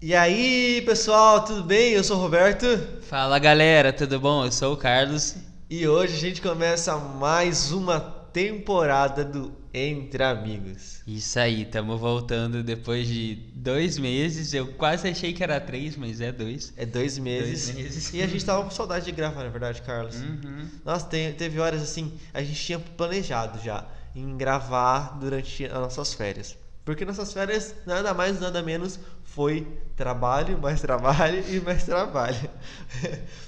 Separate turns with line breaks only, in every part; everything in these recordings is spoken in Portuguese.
E aí, pessoal, tudo bem? Eu sou o Roberto
Fala galera, tudo bom? Eu sou o Carlos.
e hoje a gente começa mais uma temporada do Entre Amigos.
Isso aí, estamos voltando depois de 2 meses. Eu quase achei que era 3, mas é 2.
É 2 meses
2 meses.
e a gente tava com saudade de gravar, na verdade, Carlos.
Uhum.
Nossa, teve horas assim, a gente tinha planejado já em gravar durante as nossas férias. Porque nossas férias, nada mais, nada menos, foi trabalho, mais trabalho e mais trabalho.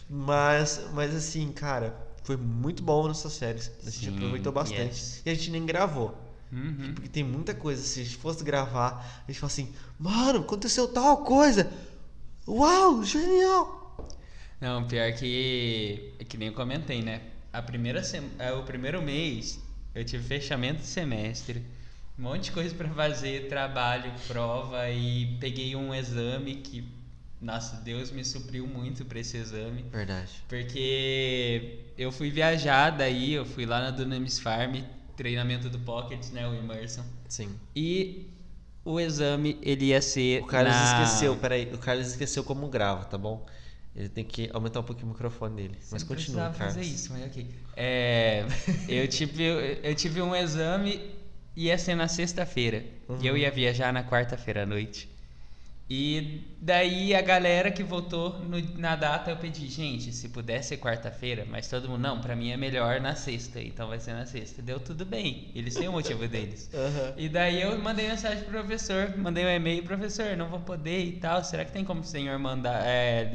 Mas assim, cara, foi muito bom nossas férias. A gente aproveitou
Sim,
bastante.
yes.
E a gente nem gravou.
Uhum.
Porque tem muita coisa. Se a gente fosse gravar, a gente fala assim, mano, aconteceu tal coisa. Uau, genial!
Não, pior que é que nem eu comentei, né? O primeiro mês eu tive fechamento de semestre, um monte de coisa pra fazer, trabalho, prova e peguei um exame que, nossa, Deus me supriu muito pra esse exame.
Verdade.
Porque eu fui viajar, daí eu fui lá na Dunamis Farm, treinamento do Pockets, né, o Immersion.
Sim.
E o exame ele ia
O
ser
Carlos esqueceu,
na...
peraí. O Carlos esqueceu como grava, tá bom? Ele tem que aumentar um pouquinho o microfone dele. Mas
Você não
continue,
precisava
Carlos.
fazer isso, mas ok. Eu tive um exame, ia ser na sexta-feira. E eu ia viajar na quarta-feira à noite. E daí a galera que votou na data eu pedi, gente, se puder ser quarta-feira, mas todo mundo, não, pra mim é melhor na sexta, então vai ser na sexta. Deu tudo bem, eles têm o motivo deles.
Aham.
E daí eu mandei mensagem pro professor, mandei um e-mail, professor, não vou poder e tal, será que tem como o senhor mandar,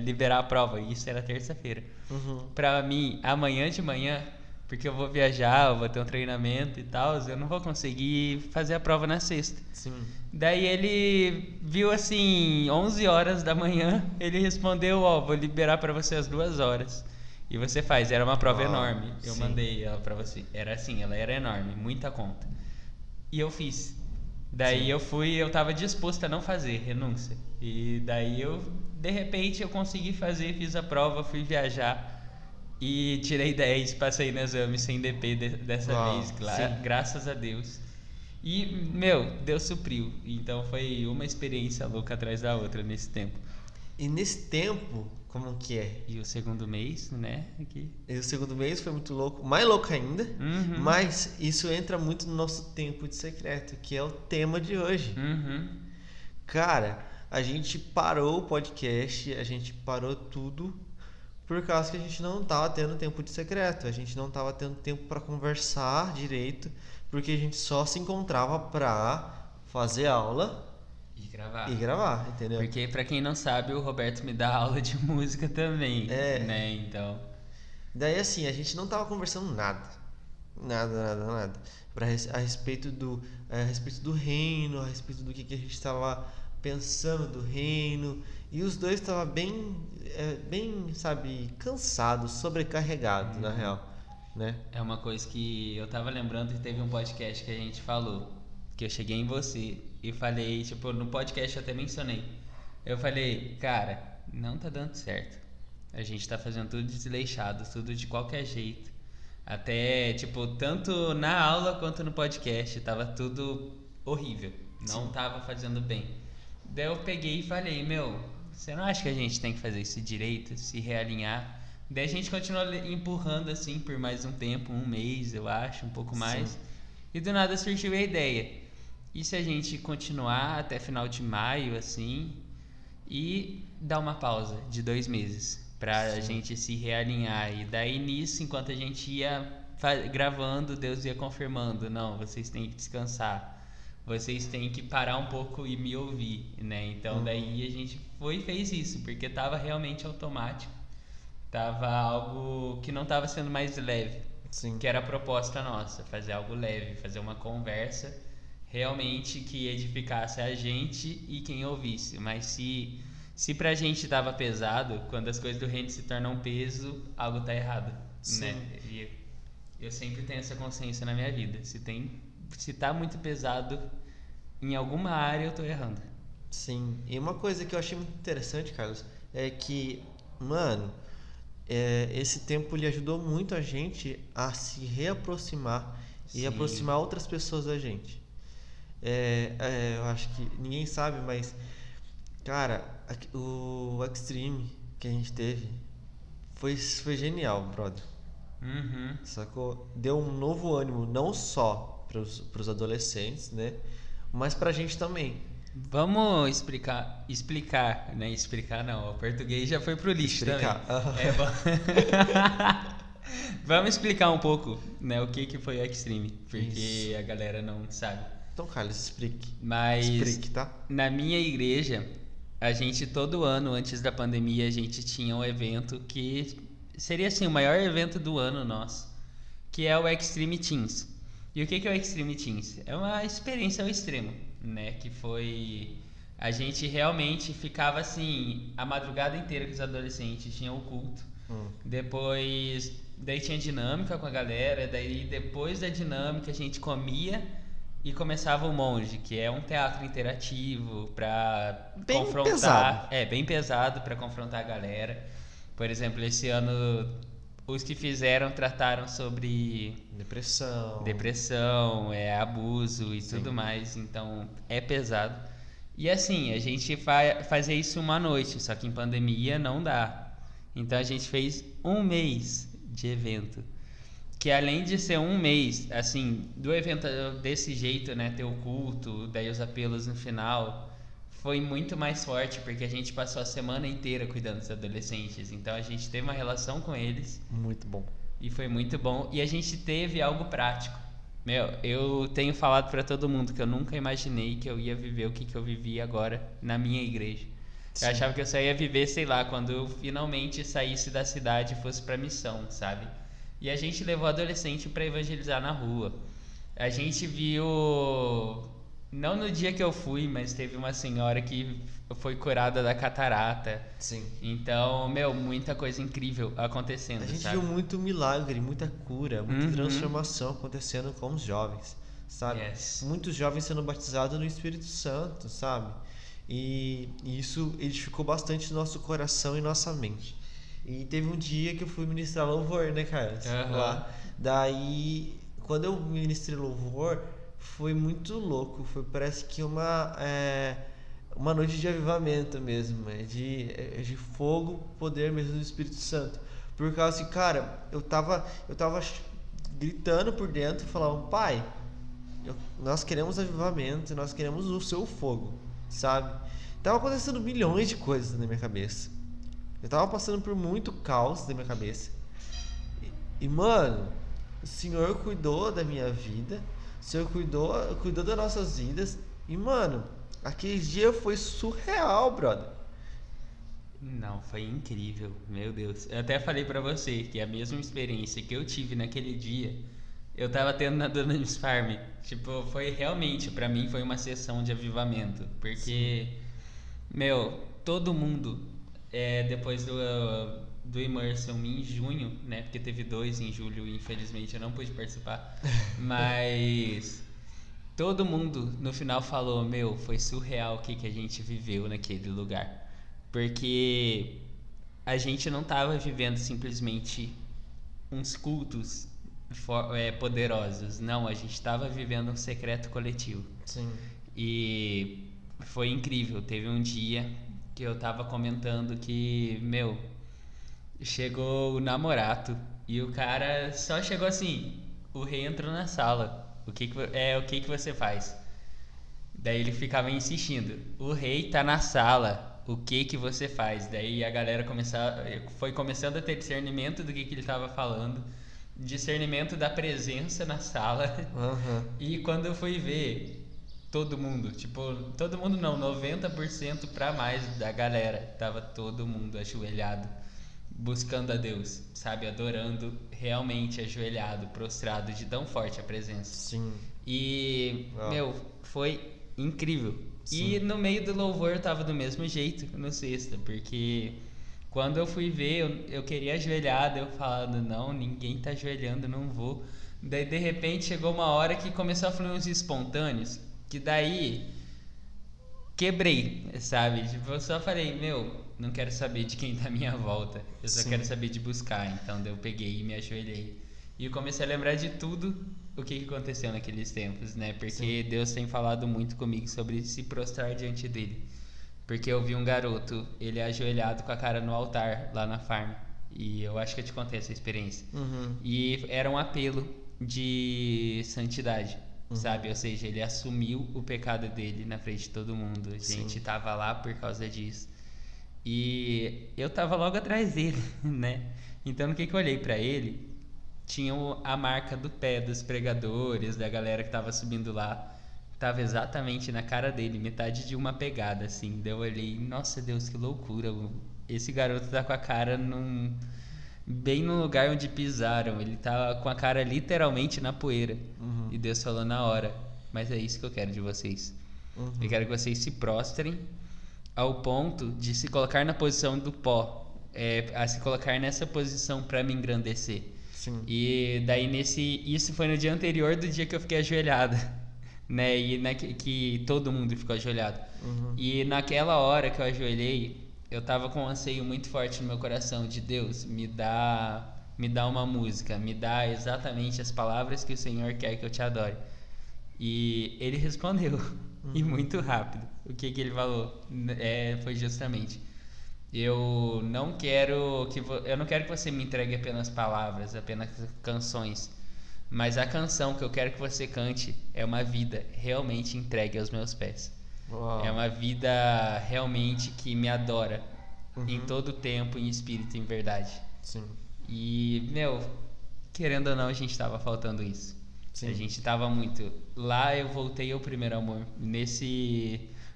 liberar a prova? Isso era terça-feira.
Uhum.
Pra mim, amanhã de manhã, porque eu vou viajar, eu vou ter um treinamento e tal, eu não vou conseguir fazer a prova na sexta.
Sim.
Daí ele viu assim, 11 horas da manhã, ele respondeu, ó, vou liberar pra você às 2 horas. E você faz, era uma prova
Uau,
enorme. Eu
sim.
mandei ela pra você. Era assim, ela era enorme, muita conta. E eu fiz. Daí
Sim.
eu tava disposto a não fazer, renúncia. E daí de repente eu consegui fazer, fiz a prova, fui viajar e tirei 10, passei no exame sem DP dessa
Uau,
vez,
sim.
graças a Deus. E, meu, Deus supriu. Então foi uma experiência louca atrás da outra nesse tempo.
E nesse tempo, como que é?
E o segundo mês, né? Aqui.
E o segundo mês foi muito louco, mais louco ainda,
Uhum.
mas isso entra muito no nosso tempo de secreto, que é o tema de hoje.
Uhum.
Cara, a gente parou o podcast, a gente parou tudo por causa que a gente não tava tendo tempo de secreto, a gente não tava tendo tempo para conversar direito, porque a gente só se encontrava pra fazer aula
E gravar.
e gravar, entendeu?
Porque, pra quem não sabe, o Roberto me dá aula de música também,
É.
né? Então.
Daí assim, a gente não tava conversando nada. Nada. A respeito do reino, a respeito do que a gente estava pensando do reino. E os dois estavam bem, sabe, cansados, sobrecarregados, na real, né?
É uma coisa que eu tava lembrando que teve um podcast que a gente falou. Que eu cheguei em você e falei, tipo, no podcast eu até mencionei. Eu falei, cara, não tá dando certo. A gente tá fazendo tudo desleixado, tudo de qualquer jeito. Até, tipo, tanto na aula quanto no podcast, tava tudo horrível. Não
Sim.
tava fazendo bem. Daí eu peguei e falei, meu, você não acha que a gente tem que fazer isso direito, se realinhar? Daí a gente continuou empurrando assim por mais um tempo, um mês, eu acho, um pouco mais.
Sim.
E do nada surgiu a ideia. E se a gente continuar até final de maio, assim, e dar uma pausa de 2 meses pra
Sim.
gente se realinhar? E daí nisso, enquanto a gente ia gravando, Deus ia confirmando: não, vocês têm que descansar. Vocês têm que parar um pouco e me ouvir, né? Então daí a gente foi e fez isso, porque tava realmente automático. Tava algo que não tava sendo mais leve,
Sim.
que era a proposta nossa, fazer algo leve, fazer uma conversa realmente que edificasse a gente e quem ouvisse. Mas se pra gente tava pesado, quando as coisas do reino se tornam um peso, algo tá errado,
Sim.
né? E eu sempre tenho essa consciência na minha vida. Se tá muito pesado em alguma área, eu tô errando.
Sim. E uma coisa que eu achei muito interessante, Carlos, é que, mano, esse tempo ele ajudou muito a gente a se reaproximar e
Sim.
aproximar outras pessoas da gente. Eu acho que ninguém sabe, mas Cara, o Extreme que a gente teve foi genial, brother.
Uhum.
Sacou? Deu um novo ânimo, não só pros adolescentes, né? Mas pra gente também.
Vamos explicar, né? Explicar não, o português já foi pro lixo também.
Explicar. Aham.
É bom. Vamos explicar um pouco, né, o que foi o Extreme, porque
Isso.
a galera não sabe.
Então, Carlos, explique.
Mas
Explique, tá?
na minha igreja, a gente todo ano, antes da pandemia, a gente tinha um evento que seria assim o maior evento do ano nosso, que é o Extreme Teens. E o que é o Extreme Teens? É uma experiência ao extremo, né? Que foi a gente realmente ficava assim a madrugada inteira com os adolescentes, tinha o culto. Depois, daí tinha dinâmica com a galera, daí depois da dinâmica a gente comia e começava o Monge, que é um teatro interativo para
Bem
confrontar,
pesado.
bem pesado para confrontar a galera. Por exemplo, esse ano os que fizeram trataram sobre
Depressão.
depressão, abuso e
Sim.
tudo mais, então é pesado. E assim, a gente fazia isso uma noite, só que em pandemia não dá. Então a gente fez um mês de evento. Que além de ser um mês, assim, do evento desse jeito, né? Ter o culto, daí os apelos no final, foi muito mais forte, porque a gente passou a semana inteira cuidando dos adolescentes. Então a gente teve uma relação com eles
Muito bom.
e foi muito bom. E a gente teve algo prático. Meu, eu tenho falado pra todo mundo que eu nunca imaginei que eu ia viver o que eu vivi agora na minha igreja. Eu
Sim.
achava que eu só ia viver, sei lá, quando eu finalmente saísse da cidade e fosse pra missão, sabe? E a gente levou adolescente pra evangelizar na rua. A gente viu, não no dia que eu fui, mas teve uma senhora que foi curada da catarata.
Sim.
Então, meu, muita coisa incrível acontecendo,
A gente
sabe?
viu muito milagre, muita cura, muita
Uhum.
transformação acontecendo com os jovens, sabe?
Yes.
Muitos jovens sendo batizados no Espírito Santo, sabe? E isso edificou bastante nosso coração e nossa mente. E teve um dia que eu fui ministrar louvor, né, Carlos?
Aham.
Lá. Daí, quando eu ministrei louvor, foi muito louco. Foi, parece que uma noite de avivamento mesmo, de fogo, poder mesmo do Espírito Santo. Por causa que, cara, eu tava gritando por dentro, falando, pai, nós queremos avivamento, nós queremos o seu fogo, sabe? Tava acontecendo milhões de coisas na minha cabeça. Eu tava passando por muito caos na minha cabeça. Mano, o Senhor cuidou da minha vida, o Senhor cuidou das nossas vidas. E, mano, aquele dia foi surreal, brother.
Não, foi incrível, meu Deus. Eu até falei pra você que a mesma experiência que eu tive naquele dia, eu tava tendo na Dunamis Farm. Tipo, foi realmente, pra mim, foi uma sessão de avivamento. Porque, meu, todo mundo, depois do Immersion em junho, né? Porque teve 2 em julho e infelizmente eu não pude participar. Mas todo mundo no final falou, meu, foi surreal o que a gente viveu naquele lugar. Porque a gente não estava vivendo simplesmente uns cultos poderosos. Não, a gente estava vivendo um secreto coletivo.
Sim.
E foi incrível. Teve um dia que eu tava comentando que, meu, chegou o namorato e o cara só chegou assim, o rei entrou na sala. O que que você faz? Daí ele ficava insistindo, o rei tá na sala, o que que você faz? Daí a galera foi começando a ter discernimento do que ele tava falando, discernimento da presença na sala.
Aham.
E quando eu fui ver, todo mundo não, 90% pra mais da galera, tava todo mundo ajoelhado, buscando a Deus, sabe? Adorando realmente ajoelhado, prostrado, de tão forte a presença.
Sim.
E,
Uau.
meu, foi incrível.
Sim.
E no meio do louvor eu tava do mesmo jeito no sexta, porque quando eu fui ver, eu queria ajoelhar, daí eu falando, não, ninguém tá ajoelhando, não vou. Daí de repente chegou uma hora que começou a fluir uns espontâneos, que daí quebrei, sabe? Tipo, eu só falei, meu, não quero saber de quem tá à minha volta, eu só
Sim.
quero saber de buscar. Então daí eu peguei e me ajoelhei. E eu comecei a lembrar de tudo o que aconteceu naqueles tempos, né? Porque
Sim.
Deus tem falado muito comigo sobre se prostrar diante dele. Porque eu vi um garoto, ele ajoelhado com a cara no altar lá na farm. E eu acho que eu te contei essa experiência.
Uhum.
E era um apelo de santidade, sabe? Ou seja, ele assumiu o pecado dele na frente de todo mundo. A gente tava lá por causa disso. E eu tava logo atrás dele, né? Então, no que eu olhei pra ele, tinha a marca do pé dos pregadores, da galera que tava subindo lá. Tava exatamente na cara dele, metade de uma pegada, assim. Daí eu olhei, nossa Deus, que loucura. Esse garoto tá com a cara bem no lugar onde pisaram. Ele tá com a cara literalmente na poeira. E Deus falou na hora: mas é isso que eu quero de vocês. Eu quero que vocês se prostrem ao ponto de se colocar na posição do pó, a se colocar nessa posição para me engrandecer.
Sim.
E daí isso foi no dia anterior do dia que eu fiquei ajoelhado, né? E que todo mundo ficou ajoelhado. E naquela hora que eu ajoelhei, eu tava com um anseio muito forte no meu coração de Deus, me dá uma música, me dá exatamente as palavras que o Senhor quer que eu te adore. E ele respondeu, e muito rápido. O que ele falou? Foi justamente: eu não quero que você me entregue apenas palavras, apenas canções, mas a canção que eu quero que você cante é uma vida realmente entregue aos meus pés.
Uau.
É uma vida realmente que me adora em todo tempo, em espírito e em verdade.
Sim.
E, querendo ou não, a gente tava faltando isso.
Sim.
A gente tava muito. Lá eu voltei ao primeiro amor.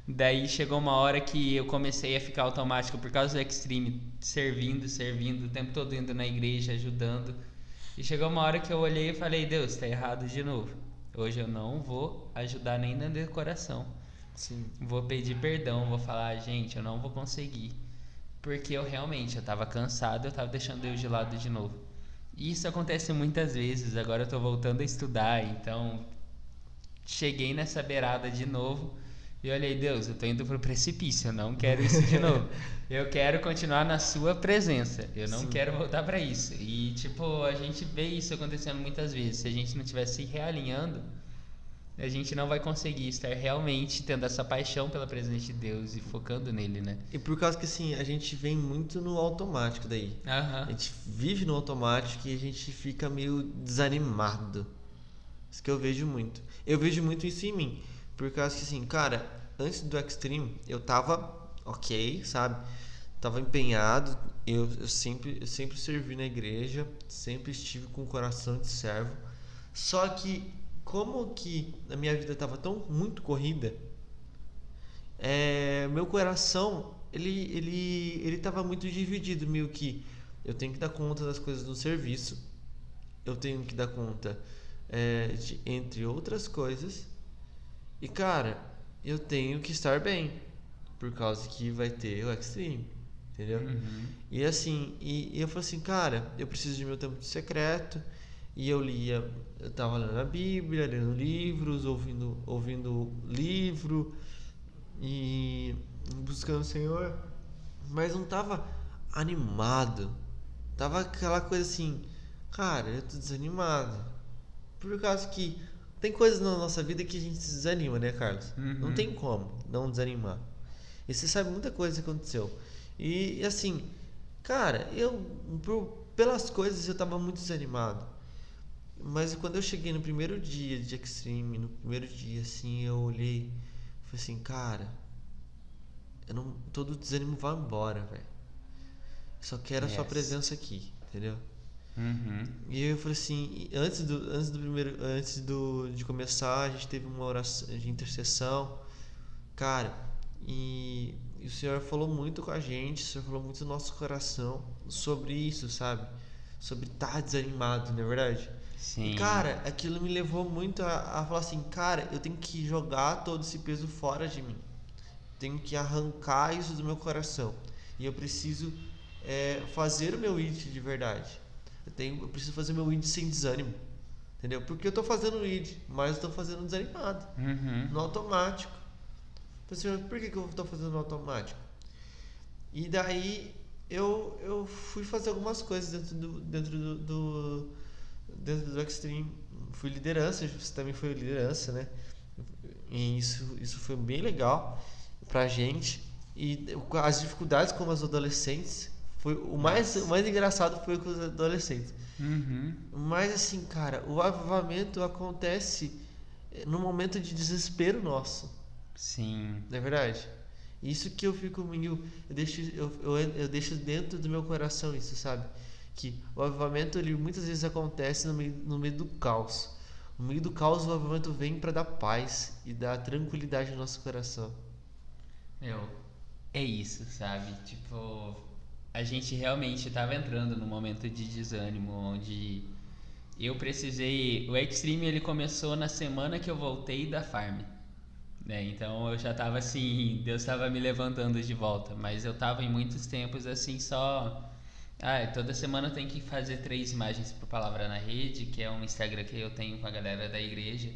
Daí chegou uma hora que eu comecei a ficar automático por causa do Extreme, servindo, o tempo todo indo na igreja, ajudando. E chegou uma hora que eu olhei e falei: Deus, tá errado de novo. Hoje eu não vou ajudar nem na decoração.
Sim.
Vou pedir perdão, vou falar: gente, eu não vou conseguir. Porque eu tava cansado, eu tava deixando Deus de lado de novo. E isso acontece muitas vezes. Agora eu tô voltando a estudar, então cheguei nessa beirada de novo e olhei: Deus, eu tô indo pro precipício, eu não quero isso de novo. Eu quero continuar na sua presença, eu não quero voltar pra isso. E a gente vê isso acontecendo muitas vezes. Se a gente não estiver se realinhando, a gente não vai conseguir estar realmente tendo essa paixão pela presença de Deus e focando nele, né?
E por causa que assim, a gente vem muito no automático daí. A gente vive no automático e a gente fica meio desanimado. Isso que eu vejo muito. Eu vejo muito isso em mim. Por causa que assim, cara, antes do Extreme, eu tava ok, sabe? Tava empenhado. Eu sempre servi na igreja. Sempre estive com o coração de servo. Só que, como que a minha vida tava muito corrida, meu coração, ele tava muito dividido. Meio que eu tenho que dar conta das coisas do serviço. Eu tenho que dar conta entre outras coisas. E cara, eu tenho que estar bem, por causa que vai ter o Extreme, entendeu? E assim, e eu falei assim, cara, eu preciso de meu tempo de secreto. E eu tava lendo a Bíblia, lendo livros, ouvindo livro e buscando o Senhor, mas não tava animado. Tava aquela coisa assim, cara, eu tô desanimado. Por causa que tem coisas na nossa vida que a gente se desanima, né, Carlos? Não tem como não desanimar. E você sabe muita coisa que aconteceu. E assim, cara, pelas coisas eu tava muito desanimado. Mas quando eu cheguei no primeiro dia de Extreme, no primeiro dia, assim, eu olhei, falei assim, cara, todo o desânimo vai embora, velho. Só quero a sua presença aqui, entendeu? E eu falei assim, de começar, a gente teve uma oração de intercessão, cara, e o Senhor falou muito com a gente, o Senhor falou muito no nosso coração sobre isso, sabe? Sobre estar desanimado, não é verdade?
Sim.
E cara, aquilo me levou muito a falar assim, cara, eu tenho que jogar todo esse peso fora de mim. Tenho que arrancar isso do meu coração. E eu preciso fazer o meu id de verdade. Eu preciso fazer o meu id sem desânimo. Entendeu? Porque eu tô fazendo o id, mas eu tô fazendo desanimado. No automático. Então, assim, por que eu tô fazendo no automático? E daí eu fui fazer algumas coisas dentro do Extreme. Fui liderança, você também foi liderança, né? E isso foi bem legal pra gente. E as dificuldades com os adolescentes, o mais engraçado foi com os adolescentes.
Uhum.
Mas assim, cara, o avivamento acontece no momento de desespero nosso.
Sim.
Não é verdade? Isso que eu fico meio. Eu deixo dentro do meu coração isso, sabe? Que o avivamento ele muitas vezes acontece no meio do caos. No meio do caos, o avivamento vem para dar paz e dar tranquilidade no nosso coração.
Meu, é isso, sabe? Tipo, a gente realmente tava entrando num momento de desânimo onde eu precisei. O Extreme ele começou na semana que eu voltei da farm. Né? Então eu já tava assim, Deus tava me levantando de volta, mas eu tava em muitos tempos assim só. Toda semana eu tenho que fazer 3 imagens por palavra na rede, que é um Instagram que eu tenho com a galera da igreja.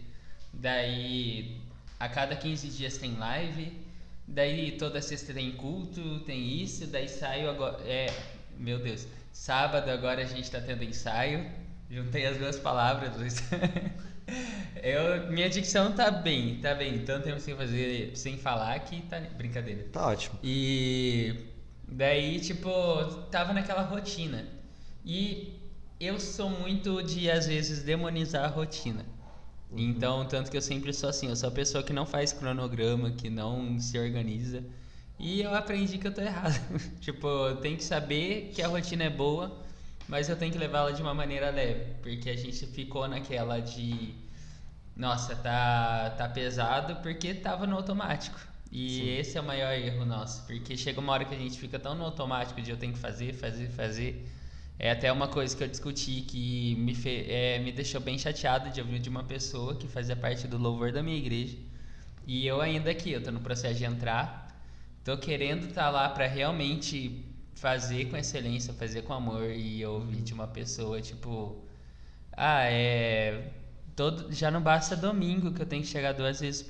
Daí a cada 15 dias tem live, daí toda sexta tem culto, tem isso, daí saio agora. Meu Deus, sábado agora a gente tá tendo ensaio, juntei as duas palavras. Minha dicção tá bem, tanto tempo sem fazer, sem falar que tá brincadeira.
Tá ótimo.
E daí, tipo, tava naquela rotina. E eu sou muito de, às vezes, demonizar a rotina. Então, tanto que eu sempre sou assim, eu sou a pessoa que não faz cronograma, que não se organiza. E eu aprendi que eu tô errado. Tipo, eu tenho que saber que a rotina é boa, mas eu tenho que levá-la de uma maneira leve. Porque a gente ficou naquela de... Nossa, tá pesado porque tava no automático. E
Sim.
esse é o maior erro nosso, porque chega uma hora que a gente fica tão no automático de eu tenho que fazer. É até uma coisa que eu discuti que me deixou bem chateado de ouvir de uma pessoa que fazia parte do louvor da minha igreja. E eu ainda aqui, eu tô no processo de entrar, tô querendo estar lá pra realmente fazer com excelência, fazer com amor, e eu ouvi de uma pessoa tipo... já não basta domingo que eu tenho que chegar 2 vezes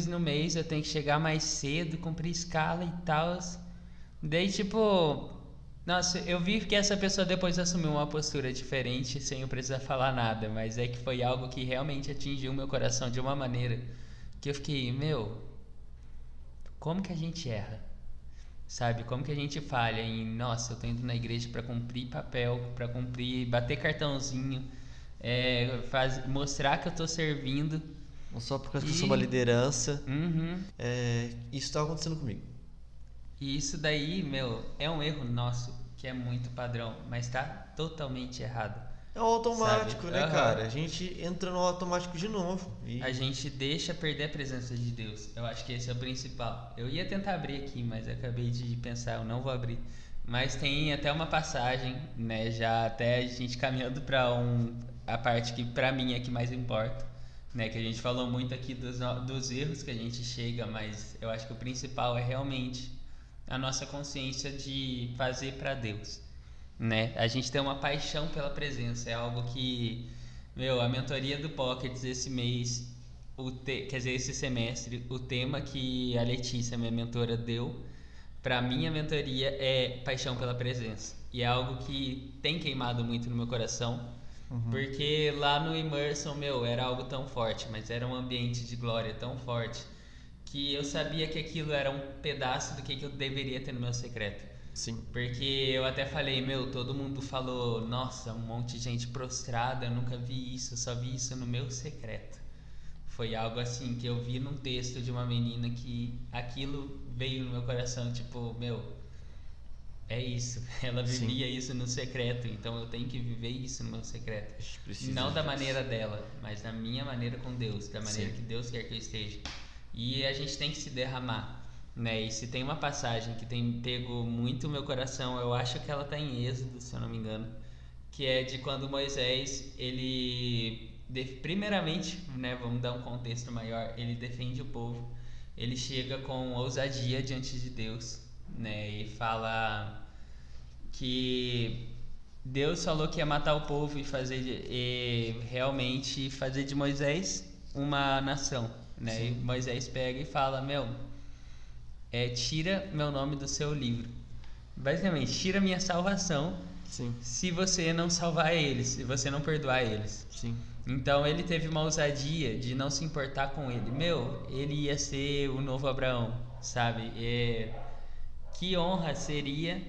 no mês, eu tenho que chegar mais cedo, cumprir escala e tal. Daí, tipo, nossa, eu vi que essa pessoa depois assumiu uma postura diferente sem eu precisar falar nada, mas é que foi algo que realmente atingiu meu coração de uma maneira que eu fiquei, meu, como que a gente erra? Sabe, como que a gente falha em, nossa, eu tô indo na igreja pra cumprir papel, pra cumprir, bater cartãozinho, mostrar que eu tô servindo.
Não só porque eu sou uma liderança.
Uhum.
Isso tá acontecendo comigo.
E isso daí, meu, é um erro nosso, que é muito padrão, mas tá totalmente errado.
É o automático,
sabe?
né, cara? A gente entra no automático de novo.
A gente deixa perder a presença de Deus. Eu acho que esse é o principal. Eu ia tentar abrir aqui, mas acabei de pensar, eu não vou abrir. Mas tem até uma passagem, né, já até a gente caminhando pra a parte que pra mim é que mais importa, né, que a gente falou muito aqui dos erros que a gente chega, mas eu acho que o principal é realmente a nossa consciência de fazer pra Deus, né? A gente tem uma paixão pela presença, é algo que, meu, a mentoria do Pockets esse mês, quer dizer, esse semestre, o tema que a Letícia, minha mentora, deu pra minha mentoria é paixão pela presença. E é algo que tem queimado muito no meu coração, porque lá no Immersion, meu, era algo tão forte, mas era um ambiente de glória tão forte que eu sabia que aquilo era um pedaço do que eu deveria ter no meu secreto.
Sim.
Porque eu até falei, meu, todo mundo falou, nossa, um monte de gente prostrada, eu nunca vi isso, eu só vi isso no meu secreto. Foi algo assim que eu vi num texto de uma menina que aquilo veio no meu coração, tipo, meu, é isso. Ela vivia isso no secreto, então eu tenho que viver isso no meu secreto. Não da maneira dela, mas da minha maneira com Deus, da maneira que Deus quer que eu esteja. E a gente tem que se derramar, né? E se tem uma passagem que tem pego muito o meu coração, eu acho que ela está em Êxodo, se eu não me engano, que é de quando Moisés, ele primeiramente, né, vamos dar um contexto maior, ele defende o povo, ele chega com ousadia diante de Deus, né, e fala que Deus falou que ia matar o povo e realmente fazer de Moisés uma nação, né? E Moisés pega e fala, meu, tira meu nome do seu livro. Basicamente, tira minha salvação.
Sim.
Se você não salvar eles, se você não perdoar eles.
Sim.
Então ele teve uma ousadia de não se importar com ele. Meu, ele ia ser o novo Abraão. sabe? Que honra seria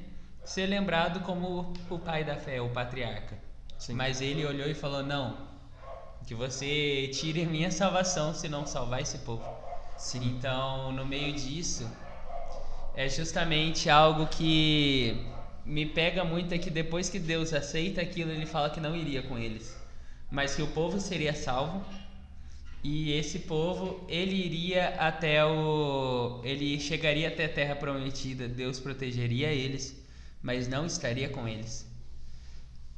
ser lembrado como o pai da fé, o patriarca.
Sim.
Mas ele olhou e falou: não, que você tire minha salvação se não salvar esse povo.
Sim.
Então, no meio disso, é justamente algo que me pega muito, é que depois que Deus aceita aquilo, ele fala que não iria com eles, mas que o povo seria salvo. E esse povo, ele chegaria até a terra prometida, Deus protegeria eles, mas não estaria com eles.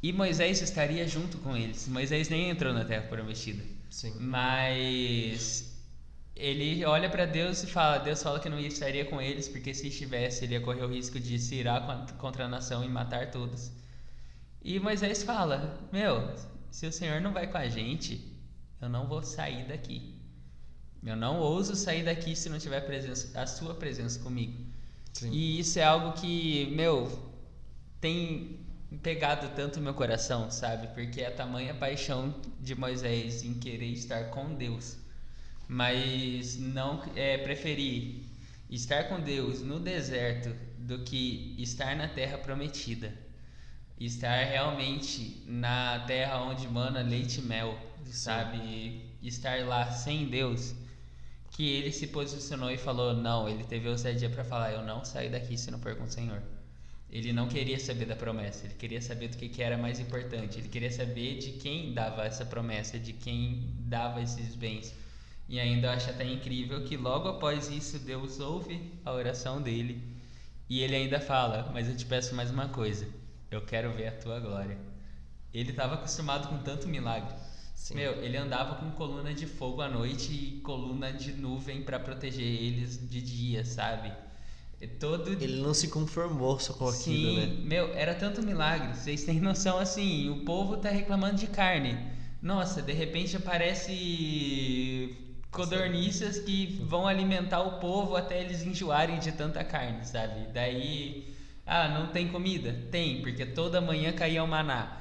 E Moisés estaria junto com eles. Moisés nem entrou na terra prometida.
Sim.
Mas ele olha para Deus e fala, Deus fala que não estaria com eles, porque se estivesse, ele ia correr o risco de se irar contra a nação e matar todos. E Moisés fala, se o Senhor não vai com a gente, eu não vou sair daqui. Eu não ouso sair daqui se não tiver a sua presença comigo.
Sim.
E isso é algo que, tem pegado tanto meu coração, sabe? Porque é a tamanha paixão de Moisés em querer estar com Deus, mas não preferir estar com Deus no deserto do que estar na terra prometida, estar realmente na terra onde mana leite e mel, sabe? Estar lá sem Deus, que ele se posicionou e falou, não, ele teve ousadia para falar, eu não saio daqui se não for com o Senhor. Ele não queria saber da promessa, ele queria saber do que era mais importante, ele queria saber de quem dava essa promessa, de quem dava esses bens. E ainda eu acho até incrível que logo após isso Deus ouve a oração dele e ele ainda fala, mas eu te peço mais uma coisa, eu quero ver a tua glória. Ele estava acostumado com tanto milagre.
Sim.
Ele andava com coluna de fogo à noite e coluna de nuvem para proteger eles de dia, sabe?
Ele não se conformou só com aquilo, né?
Era tanto milagre. Vocês têm noção, assim, o povo tá reclamando de carne. Nossa, de repente aparece codorniças que vão alimentar o povo até eles enjoarem de tanta carne, sabe? Daí, não tem comida? Tem, porque toda manhã caía o maná.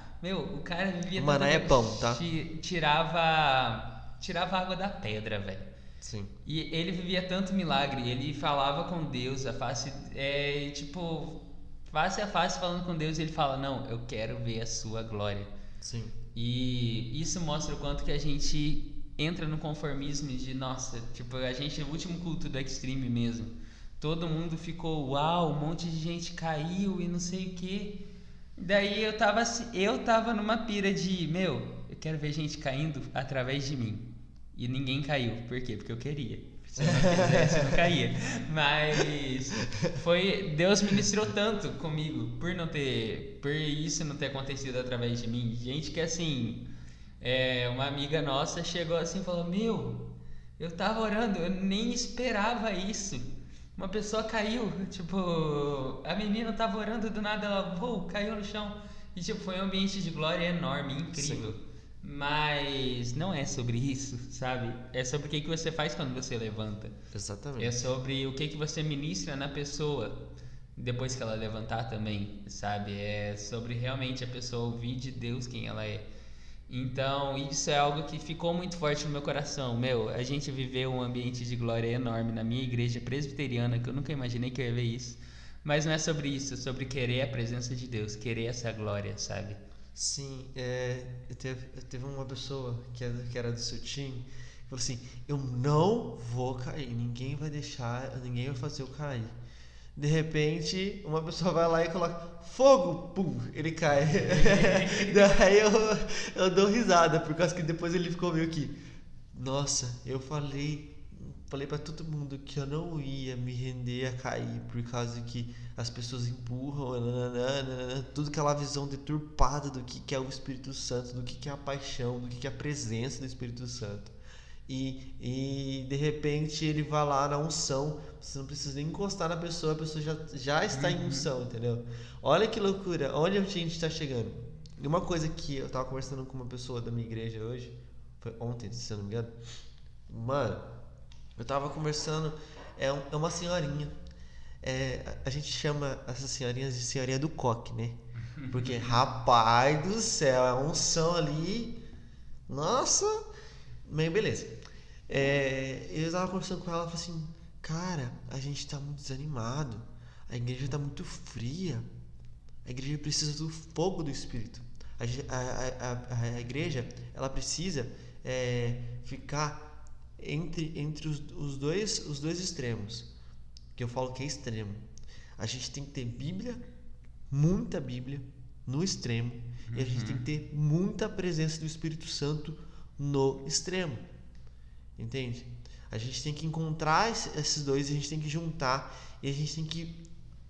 O cara vivia...
O maná é pão, tá?
Tirava água da pedra, velho.
Sim.
E ele vivia tanto milagre, ele falava com Deus, face a face falando com Deus, e ele fala, não, eu quero ver a sua glória.
Sim.
E isso mostra o quanto que a gente entra no conformismo de, nossa, a gente, o último culto do Extreme mesmo, todo mundo ficou, uau, um monte de gente caiu e não sei o que. Daí eu tava numa pira de, eu quero ver gente caindo através de mim. E ninguém caiu. Por quê? Porque eu queria. Se eu não quisesse, não caía. Mas Deus ministrou tanto comigo por isso não ter acontecido através de mim. Gente que assim, uma amiga nossa chegou assim e falou, eu tava orando, eu nem esperava isso. Uma pessoa caiu, a menina tava orando, do nada ela caiu no chão. E foi um ambiente de glória enorme, incrível. Sim. Mas não é sobre isso, sabe? É sobre o que você faz quando você levanta.
Exatamente.
É sobre o que você ministra na pessoa depois que ela levantar também, sabe? É sobre realmente a pessoa ouvir de Deus quem ela é. Então, isso é algo que ficou muito forte no meu coração. A gente viveu um ambiente de glória enorme na minha igreja presbiteriana, que eu nunca imaginei que eu ia ver isso. Mas não é sobre isso, é sobre querer a presença de Deus, querer essa glória, sabe?
Sim, teve uma pessoa que era do seu time que falou assim, eu não vou cair, ninguém vai fazer eu cair. De repente, uma pessoa vai lá e coloca fogo, pum, ele cai. Daí eu dou risada, por causa que depois ele ficou meio que, nossa, eu falei pra todo mundo que eu não ia me render a cair, por causa que as pessoas empurram, tudo aquela visão deturpada do que é o Espírito Santo, do que é a paixão, do que é a presença do Espírito Santo. E de repente ele vai lá na unção, você não precisa nem encostar na pessoa, a pessoa já está em unção, entendeu? Olha que loucura, onde a gente está chegando. E uma coisa que eu tava conversando com uma pessoa da minha igreja hoje, foi ontem, se eu não me engano, mano, eu tava conversando, é uma senhorinha, a gente chama essas senhorinhas de senhorinha do coque, né? Porque, rapaz do céu, é uma unção ali, nossa, meio beleza. Eu tava conversando com ela, ela falou assim, cara, a gente tá muito desanimado, a igreja tá muito fria, a igreja precisa do fogo do Espírito. A igreja, ela precisa ficar entre os dois extremos, que eu falo que é extremo. A gente tem que ter Bíblia, muita Bíblia, no extremo, e a gente tem que ter muita presença do Espírito Santo no extremo. Entende? A gente tem que encontrar esses dois, a gente tem que juntar e a gente tem que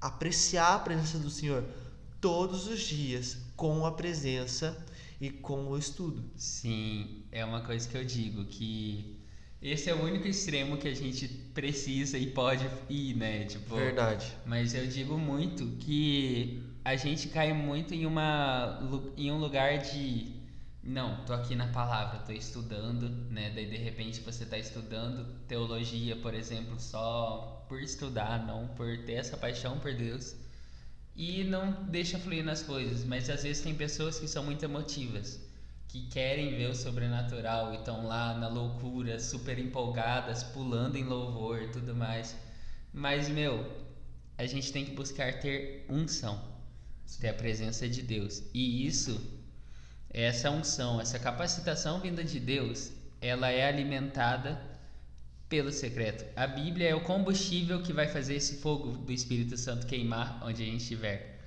apreciar a presença do Senhor todos os dias com a presença e com o estudo.
Sim, é uma coisa que eu digo, que esse é o único extremo que a gente precisa e pode ir, né? Tipo,
Verdade.
mas eu digo muito que a gente cai muito em um lugar de não, tô aqui na palavra, tô estudando, né? Daí de repente você tá estudando teologia, por exemplo, só por estudar, não por ter essa paixão por Deus. E não deixa fluir nas coisas, mas às vezes tem pessoas que são muito emotivas, que querem ver o sobrenatural e estão lá na loucura, super empolgadas, pulando em louvor e tudo mais. Mas, meu, a gente tem que buscar ter unção, ter a presença de Deus. E isso, essa unção, essa capacitação vinda de Deus, ela é alimentada pelo secreto. A Bíblia é o combustível que vai fazer esse fogo do Espírito Santo queimar onde a gente estiver.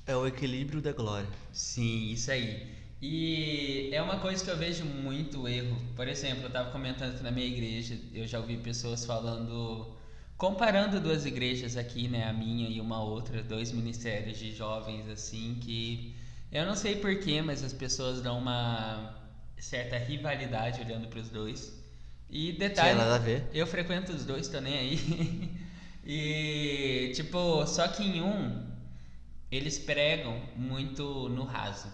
É o equilíbrio da glória.
Sim, isso aí. E é uma coisa que eu vejo muito erro. Por exemplo, eu estava comentando que na minha igreja, eu já ouvi pessoas falando, comparando duas igrejas aqui, né, a minha e uma outra, dois ministérios de jovens assim, que eu não sei porquê, mas as pessoas dão uma certa rivalidade olhando para os dois. E
Tinha
detalhe,
nada a ver.
eu frequento os dois, tô nem aí. E tipo, só que em um eles pregam muito no raso.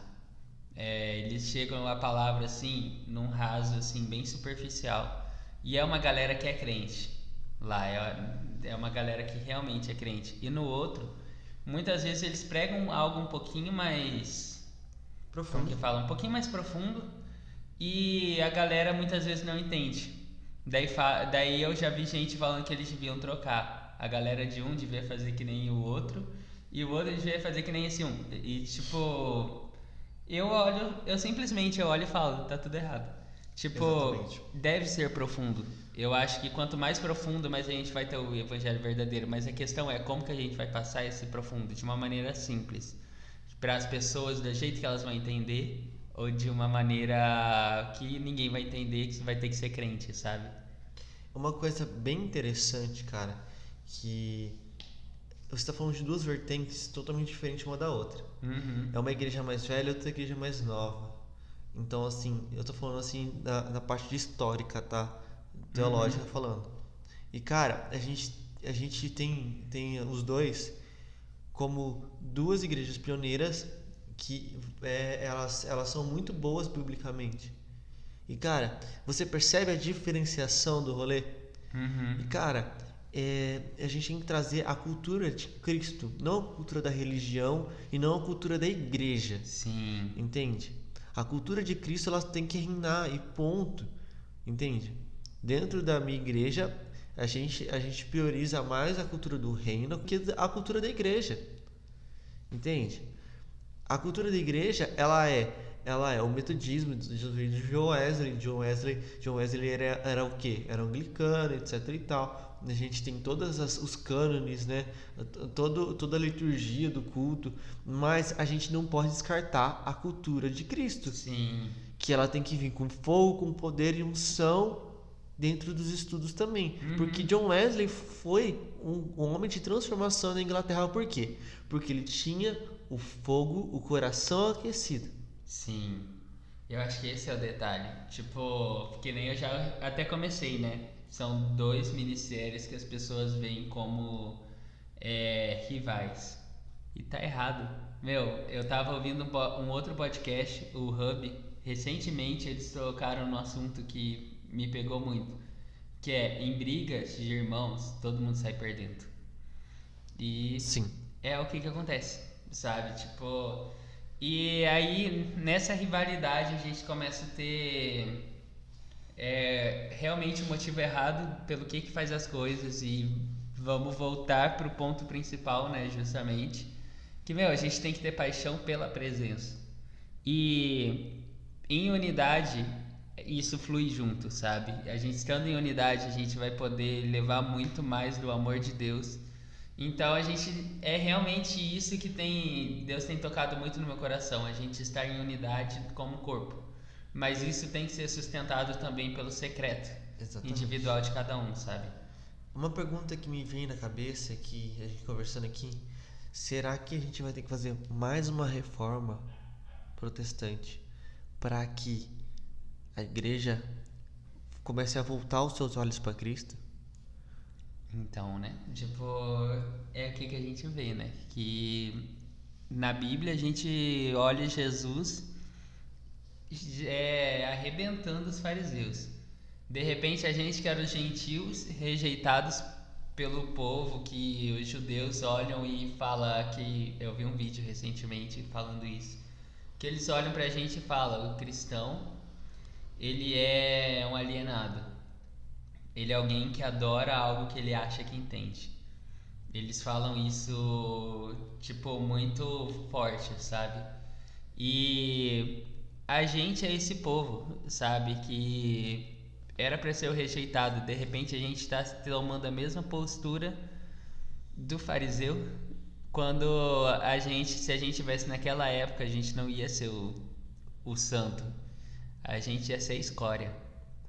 Eles chegam a palavra assim, num raso assim, bem superficial. E é uma galera que é crente. Lá é uma galera que realmente é crente. E no outro, muitas vezes eles pregam algo um pouquinho mais, como que
Profundo.
fala, um pouquinho mais profundo. E a galera muitas vezes não entende. Daí eu já vi gente falando que eles deviam trocar. A galera de um devia fazer que nem o outro. E o outro devia fazer que nem esse um. E tipo, eu simplesmente olho e falo, tá tudo errado. Tipo,
Exatamente.
deve ser profundo. Eu acho que quanto mais profundo, mais a gente vai ter o evangelho verdadeiro. Mas a questão é como que a gente vai passar esse profundo de uma maneira simples, para as pessoas do jeito que elas vão entender, ou de uma maneira que ninguém vai entender, que vai ter que ser crente, sabe?
Uma coisa bem interessante, cara, que você está falando de duas vertentes totalmente diferentes uma da outra.
Uhum.
É uma igreja mais velha e outra igreja mais nova. Então, assim, eu tô falando assim da parte de histórica, tá? Teológica falando. E, cara, a gente tem os dois como duas igrejas pioneiras que elas são muito boas biblicamente. E, cara, você percebe a diferenciação do rolê?
Uhum.
E, cara, a gente tem que trazer a cultura de Cristo, não a cultura da religião e não a cultura da igreja.
Sim.
Entende? A cultura de Cristo ela tem que reinar e ponto. Entende? Dentro da minha igreja, a gente prioriza mais a cultura do reino que a cultura da igreja. Entende? A cultura da igreja, ela é o metodismo de John Wesley. John Wesley era o quê? Era anglicano, etc e tal. A gente tem todos os cânones, né? Toda a liturgia do culto, mas a gente não pode descartar a cultura de Cristo,
Sim.
que ela tem que vir com fogo, com poder e unção dentro dos estudos também. Porque John Wesley foi um homem de transformação na Inglaterra. Por quê? Porque ele tinha o fogo, o coração aquecido.
Sim. Eu acho que esse é o detalhe. Tipo, que nem eu já até comecei, né? São dois ministérios que as pessoas veem como rivais. E tá errado. Meu, eu tava ouvindo um outro podcast, o Hub. Recentemente eles tocaram no assunto que me pegou muito. Que é, em brigas de irmãos, todo mundo sai perdendo. E
Sim.
é o que acontece, sabe? Tipo, e aí nessa rivalidade a gente começa a ter realmente o motivo errado pelo que faz as coisas e vamos voltar pro ponto principal, né, justamente, que, meu, a gente tem que ter paixão pela presença. E em unidade, isso flui junto, sabe? A gente estando em unidade, a gente vai poder levar muito mais do amor de Deus. Então a gente é realmente isso que Deus tem tocado muito no meu coração, a gente estar em unidade como corpo. Mas isso tem que ser sustentado também pelo secreto
Exatamente.
individual de cada um, sabe?
Uma pergunta que me vem na cabeça é que a gente conversando aqui, será que a gente vai ter que fazer mais uma reforma protestante para que a igreja comece a voltar os seus olhos para Cristo?
Então, né? Tipo, é aqui que a gente vê, né? Que na Bíblia a gente olha Jesus arrebentando os fariseus. De repente, a gente que era os gentios, rejeitados pelo povo, que os judeus olham e falam que... Eu vi um vídeo recentemente falando isso. Que eles olham pra gente e falam, o cristão, ele é um alienado. Ele é alguém que adora algo que ele acha que entende. Eles falam isso, tipo, muito forte, sabe? E a gente é esse povo, sabe? Que era para ser o rejeitado. De repente a gente está tomando a mesma postura do fariseu. Quando se a gente tivesse naquela época, a gente não ia ser o santo. A gente ia ser escória.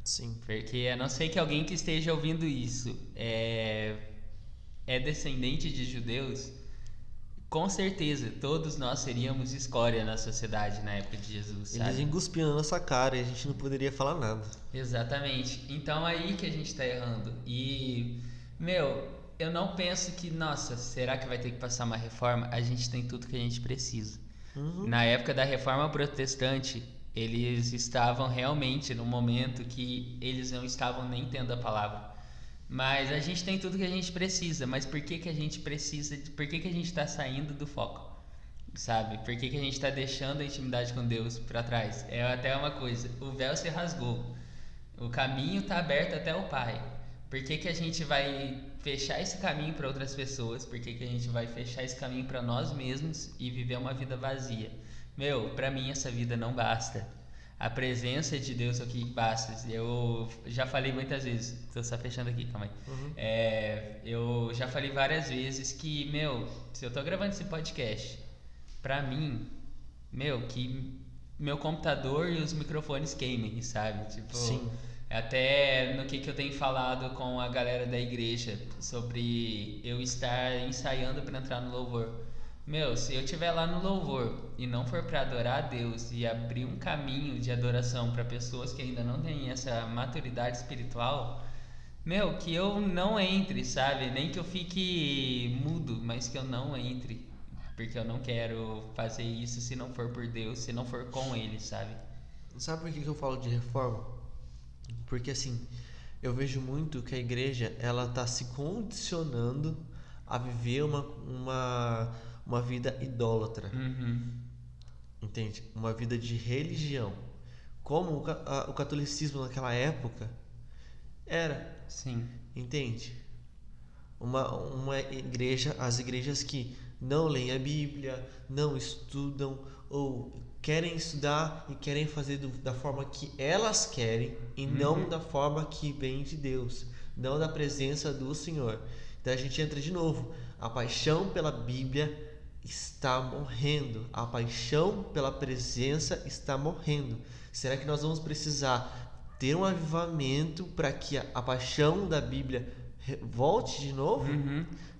Sim.
Porque a não ser que alguém que esteja ouvindo isso é descendente de judeus, com certeza todos nós seríamos escória na sociedade na época de Jesus, sabe?
Eles enguspiam na nossa cara e a gente não poderia falar nada.
Exatamente. Então aí que a gente tá errando. E, meu, eu não penso que, nossa, será que vai ter que passar uma reforma? A gente tem tudo que a gente precisa. Na época da reforma protestante, eles estavam realmente no momento que eles não estavam nem tendo a palavra. Mas a gente tem tudo que a gente precisa. Mas por que a gente precisa? Por que a gente está saindo do foco? Sabe? Por que a gente está deixando a intimidade com Deus para trás? É até uma coisa: o véu se rasgou, o caminho está aberto até o Pai. Por que a gente vai fechar esse caminho para outras pessoas? Por que a gente vai fechar esse caminho para nós mesmos e viver uma vida vazia? Meu, para mim essa vida não basta. A presença de Deus é o que basta. Eu já falei muitas vezes, tô só fechando aqui, calma aí. Eu já falei várias vezes que, meu, se eu tô gravando esse podcast, pra mim, meu, que meu computador e os microfones queimem, sabe? Tipo,
Sim.
até no que eu tenho falado com a galera da igreja sobre eu estar ensaiando para entrar no louvor. Meu, se eu estiver lá no louvor e não for para adorar a Deus e abrir um caminho de adoração para pessoas que ainda não têm essa maturidade espiritual, meu, que eu não entre, sabe? Nem que eu fique mudo, mas que eu não entre. Porque eu não quero fazer isso se não for por Deus, se não for com Ele, sabe?
Sabe por que eu falo de reforma? Porque assim, eu vejo muito que a igreja ela tá se condicionando a viver uma vida idólatra. Entende? Uma vida de religião. Como o catolicismo naquela época era.
Sim.
Entende? Uma igreja, as igrejas que não leem a Bíblia, não estudam ou querem estudar e querem fazer da forma que elas querem e não da forma que vem de Deus, não da presença do Senhor. Então a gente entra de novo. A paixão pela Bíblia está morrendo. A paixão pela presença está morrendo. Será que nós vamos precisar ter um avivamento para que a paixão da Bíblia volte de novo?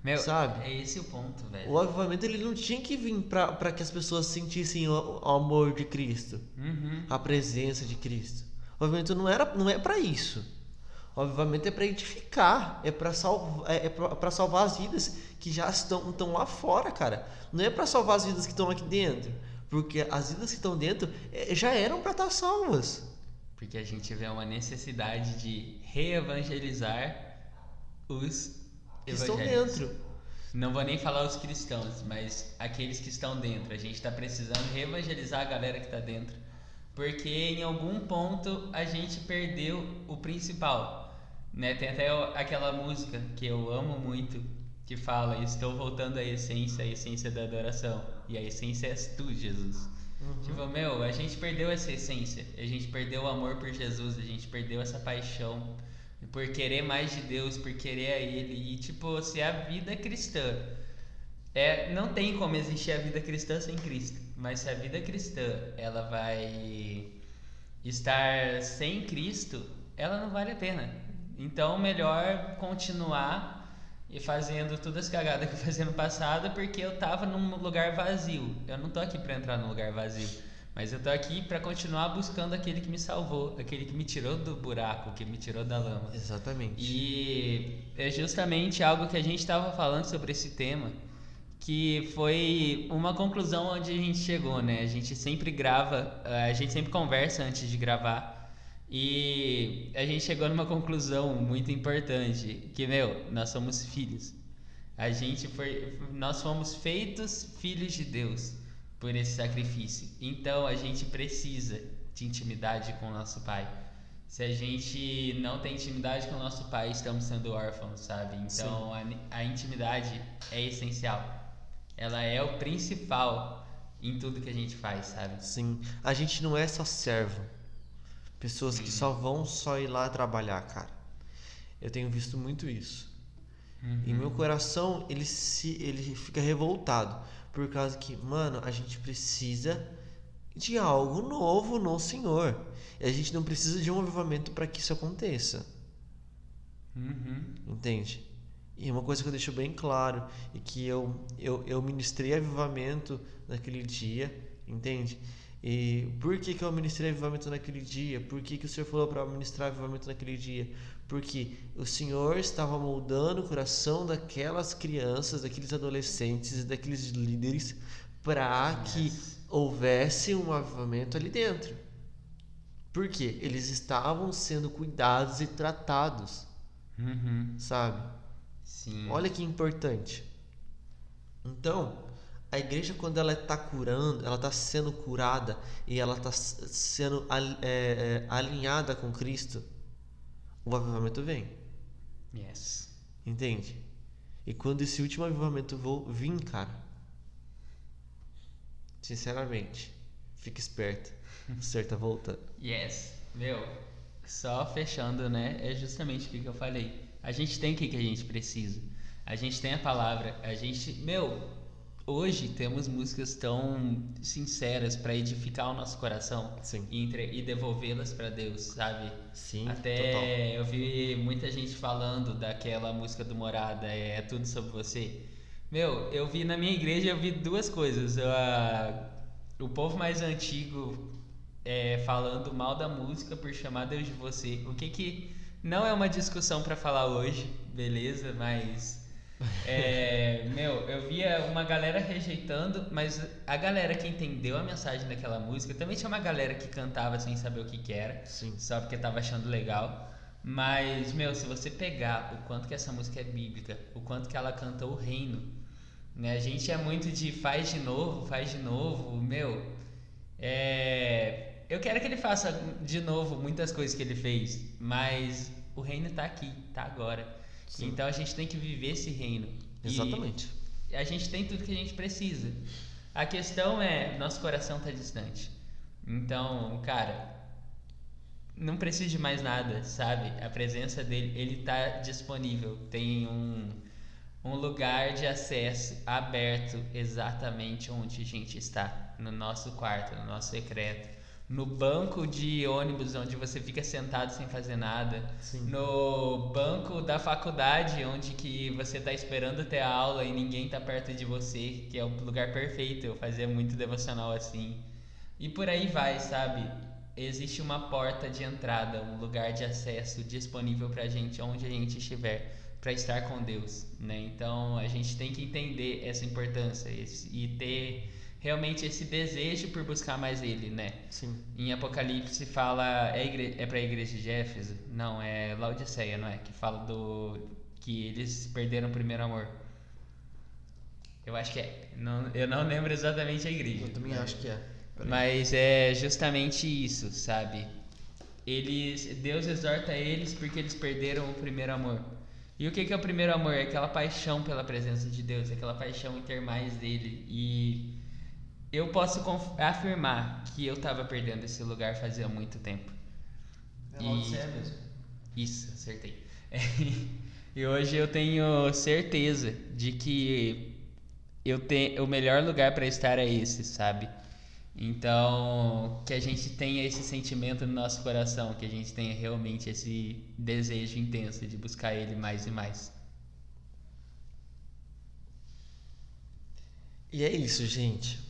Meu,
sabe?
é esse o ponto, velho.
O avivamento ele não tinha que vir para que as pessoas sentissem o amor de Cristo, a presença de Cristo. O avivamento não é para isso. O avivamento é para edificar, é para salvar as vidas que já estão lá fora, cara. Não é para salvar as vidas que estão aqui dentro, porque as vidas que estão dentro já eram para estar salvas.
Porque a gente vê uma necessidade de reevangelizar os
Que estão
evangélicos.
dentro.
Não vou nem falar os cristãos, mas aqueles que estão dentro. A gente está precisando reevangelizar a galera que está dentro. porque em algum ponto a gente perdeu o principal, né? Tem até aquela música que eu amo muito, que fala: estou voltando à essência, a essência da adoração, e a essência és tu, Jesus. Tipo, meu, a gente perdeu essa essência, a gente perdeu o amor por Jesus, a gente perdeu essa paixão por querer mais de Deus, por querer a Ele. E tipo, se a vida cristã não tem como existir a vida cristã sem Cristo, mas se a vida cristã ela vai estar sem Cristo, ela não vale a pena. Então, melhor continuar e fazendo todas as cagadas que eu fazia no passado, porque eu tava num lugar vazio. Eu não tô aqui para entrar num lugar vazio, mas eu tô aqui para continuar buscando aquele que me salvou, aquele que me tirou do buraco, que me tirou da lama.
Exatamente.
E é justamente algo que a gente estava falando sobre esse tema, que foi uma conclusão onde a gente chegou, né? A gente sempre grava, a gente sempre conversa antes de gravar, e a gente chegou numa conclusão muito importante, que, meu, nós somos filhos. Nós fomos feitos filhos de Deus por esse sacrifício. Então a gente precisa de intimidade com o nosso Pai. Se a gente não tem intimidade com o nosso Pai, estamos sendo órfãos, sabe? Então a intimidade é essencial. Ela é o principal em tudo que a gente faz, sabe?
Sim. A gente não é só servo. Pessoas que só vão ir lá trabalhar, cara. Eu tenho visto muito isso. E meu coração, ele fica revoltado. Por causa que, mano, a gente precisa de algo novo no Senhor. E a gente não precisa de um avivamento para que isso aconteça. Entende? E uma coisa que eu deixo bem claro é que eu ministrei avivamento naquele dia, entende? E por que eu ministrei avivamento naquele dia? Por que o Senhor falou para eu ministrar avivamento naquele dia? Porque o Senhor estava moldando o coração daquelas crianças, daqueles adolescentes, daqueles líderes, para que houvesse um avivamento ali dentro. Por quê? Eles estavam sendo cuidados e tratados, sabe?
Sim.
Olha que importante. Então, a igreja, quando ela está curando, ela está sendo curada e ela está sendo alinhada com Cristo, o avivamento vem.
Yes.
Entende? E quando esse último avivamento vir, cara, sinceramente, fica esperto. O Senhor tá voltando.
Yes. Meu, só fechando, né? É justamente o que eu falei. A gente tem o que a gente precisa. A gente tem a palavra. A gente... Meu, hoje temos músicas tão sinceras para edificar o nosso coração.
Sim.
E devolvê-las para Deus, sabe?
Sim,
até
total.
Eu vi muita gente falando daquela música do Morada, É Tudo Sobre Você. Meu, eu vi na minha igreja, eu vi duas coisas. O povo mais antigo falando mal da música por chamar Deus de você. O que não é uma discussão para falar hoje, beleza? Mas meu, eu via uma galera rejeitando, mas a galera que entendeu a mensagem daquela música, também tinha uma galera que cantava sem saber o que era,
Sim.
só porque tava achando legal. Mas, meu, se você pegar o quanto que essa música é bíblica, o quanto que ela canta o reino, né? A gente é muito de faz de novo, meu. Eu quero que ele faça de novo muitas coisas que ele fez, mas o reino tá aqui, tá agora.
Sim.
Então a gente tem que viver esse reino.
Exatamente.
E a gente tem tudo que a gente precisa. A questão é, nosso coração tá distante. Então, cara, não precisa de mais nada, sabe? A presença dele, ele tá disponível. Tem um lugar de acesso aberto exatamente onde a gente está, no nosso quarto, no nosso secreto, no banco de ônibus onde você fica sentado sem fazer nada,
Sim.
no banco da faculdade onde que você está esperando ter a aula e ninguém está perto de você, que é o lugar perfeito. Eu fazia muito devocional assim. E por aí vai, sabe? Existe uma porta de entrada, um lugar de acesso disponível pra gente onde a gente estiver, para estar com Deus, né? Então a gente tem que entender essa importância e ter realmente esse desejo por buscar mais Ele, né?
Sim.
Em Apocalipse fala, é para a igreja de Éfeso? Não, é Laodiceia, não é? Que fala que eles perderam o primeiro amor. Eu acho que é. Não, eu não lembro exatamente a igreja.
Eu também acho que é.
Mas é justamente isso, sabe? Deus exorta eles porque eles perderam o primeiro amor. E o que é o primeiro amor? É aquela paixão pela presença de Deus, aquela paixão em ter mais dele. E eu posso afirmar que eu estava perdendo esse lugar fazia muito tempo.
É Laodiceia mesmo.
Isso, acertei. E hoje eu tenho certeza de que o melhor lugar para estar é esse, sabe? Então, que a gente tenha esse sentimento no nosso coração, que a gente tenha realmente esse desejo intenso de buscar Ele mais e mais.
E é isso, gente.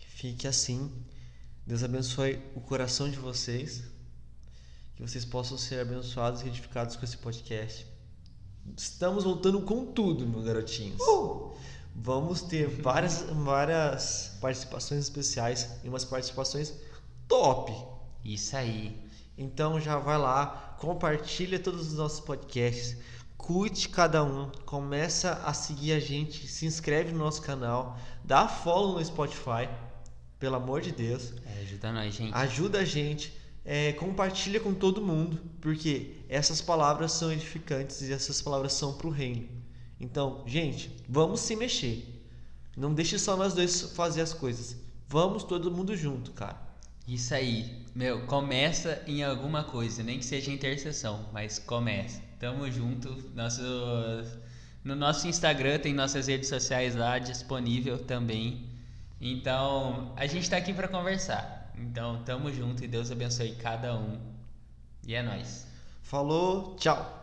Fique assim. Deus abençoe o coração de vocês. Que vocês possam ser abençoados e edificados com esse podcast. Estamos voltando com tudo, meus garotinhos. Vamos ter várias participações especiais e umas participações top.
Isso aí.
Então já vai lá, compartilha todos os nossos podcasts, curte cada um, começa a seguir a gente, se inscreve no nosso canal, dá follow no Spotify, pelo amor de Deus.
Ajuda nós, gente.
Ajuda a gente, compartilha com todo mundo, porque essas palavras são edificantes e essas palavras são pro reino. Então, gente, vamos se mexer. Não deixe só nós dois fazer as coisas. Vamos todo mundo junto, cara.
Isso aí. Meu, começa em alguma coisa, nem que seja intercessão, mas começa. Tamo junto. No nosso Instagram tem nossas redes sociais lá disponível também. Então, a gente tá aqui pra conversar. Então, tamo junto e Deus abençoe cada um. E é nóis.
Falou, tchau.